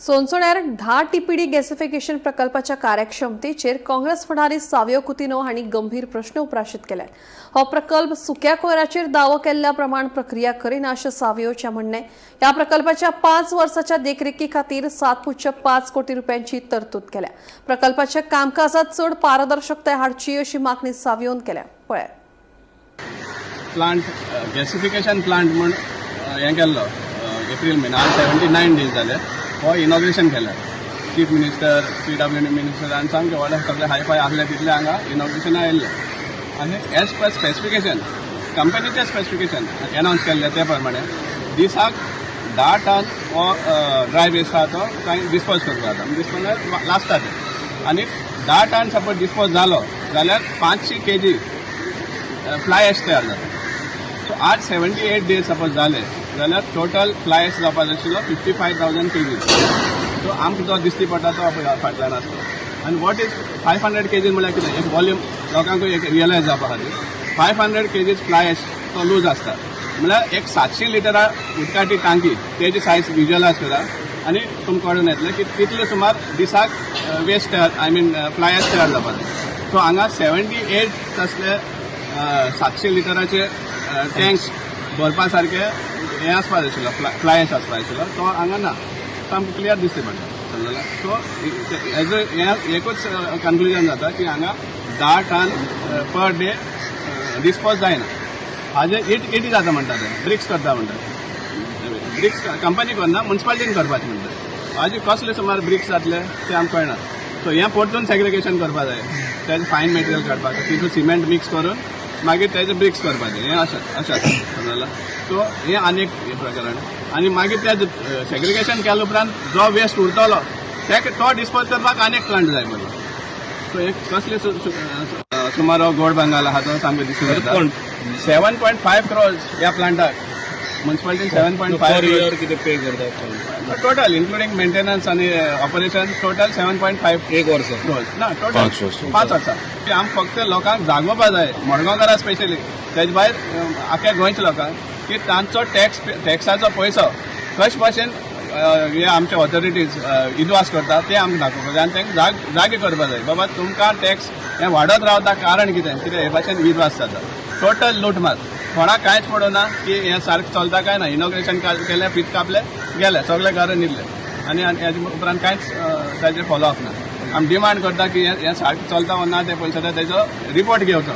सोनसोड्यार 10 TPD gasification प्रकल्पाच्या कार्यक्षमतेचेर काँग्रेस फुडारी सावयो कुतिनो हांणी गंभीर प्रश्न उपराशीत केल्यात। हो प्रकल्प सुक्या कोयराचेर दावो केल्ल्या प्रमाण प्रक्रिया करिना अशें सावयोचें म्हणणें। ह्या प्रकल्पाच्या 5 वर्सांच्या देखरेखी खातीर 7.5 कोटी रुपयांची तरतूद केल्या। प्रकल्पाच्या कामकाजात चड पारदर्शकताय हाडची अशी मागणी सावयोन केल्या। पळयात प्लांट गॅसिफिकेशन प्लांट म्हण हें केल्लो एप्रील म्हयन्यात 79 डेज जाले हो इनॉग्रेशन केलें। चीफ मिनिस्टर PWD मिनिस्टर आनी सामकें व्हडलें सगळे हायफाय आसले तितले हांगा इनॉग्रेशना येयल्ले आनी एज पर स्पेसिफिकेशन कंपनीचे स्पेसिफिकेशन एनावन्स केल्ले ते प्रमाणे दिसाक 10 टन हो ड्राय वेस्ट आसा तो कांय डिस्पोज करपाक जाता। डिस्पोज लास्ट जाता आनी 10 टन सपोज डिस्पोज जालो जाल्यार 500 kg फ्लाय एश तयार जाता। सो आज 78 डेज सपोज जाले जाल्यार टोटल फ्लाय एश जावपाक आशिल्लो 55,000 kg। सो आमकां जो दिश्टी पडटा तो फाटल्यान आसता आनी वॉट इज 500 kg म्हळ्यार कितें एक वॉल्यूम लोकांकूय एक रियलायज जावपा खातीर 500 kg फ्लाय एश तो लूज आसता म्हळ्यार एक 700 लिटरां उदकाची टांकी तेजी सायज विज्युअलायज करा आनी तुमकां कळून येतलें की तितले सुमार दिसाक वेस्ट आय मीन फ्लाय एश तयार जावपा जाय। सो हांगा 78 तसले 700 लिटराचे टँक्स भरपा सारके हें आसपाक आशिल्लो फ्लाय एश आसपाक आशिल्लो तो हांगा ना सामको क्लियर दिसता पडटा समजला। सो हें एकूच कन्क्लुजन जाता की हांगा 10 टन पर डे डिस्पोज जायना। हाजे इटी जाता म्हणटा ते ब्रिक्स करता म्हणटा ब्रिक्स कंपनी करना म्युनिसिपालिटीन करपाचें म्हणटा। हाजे कसले सुमार ब्रिक्स जातले ते आमकां कळना। सो हें परतून सेग्रिगेशन करपा जाय तेजें फायन मटेरियल काडपाचें तितून सिमेंट मिक्स करून मागीर तेजे ब्रिक्स करपाचें हें अशें समजला। सो हें आनीक प्रकरण आनी मागीर तें सेग्रिगेशन केल्या उपरांत जो वेस्ट उरतलो तो डिस्पोज करपाक आनीक प्लांट जाय पडलो। सो एक कसले सुमार गोड बंगाल आहा तो सामको दिसून येता 7.5 crores ह्या प्लांटाक म्युनिसिपालिटीन 7.5 crores कितें पे करता टोटल इन्क्लुडिंग मेंटेनन्स आनी ऑपरेशन टोटल 7.5 एक वर्स ना टोटल 5 वर्सां। आमकां फक्त लोकांक जागोवपा जाय मडगांवकारां स्पेशली तेजे भायर आख्या गोंयच्या लोकांक की तांचो टॅक्साचो पयसो कशे भाशेन हे आमचे ऑथॉरिटीज इनवास करता ते आमकां दाखोवपाक जाय आनी तांकां जागे करपाक जाय बाबा तुमकां टॅक्स हें वाडत रावता कारण कितें हे भाशेन इनवास जाता टोटल लूटमार कोणाक कांयच पडना की हें सारकें चलता काय ना। इनॉग्रेशन केलें फीत कापले गेले सगळे घरा न्हिदले आनी हेजे उपरांत कांयच ताजेर फॉलोअप ना। आमी डिमांड करता की हें सारकें चलता वा ना ते पयलीं सदां तेजो रिपोर्ट घेवचो।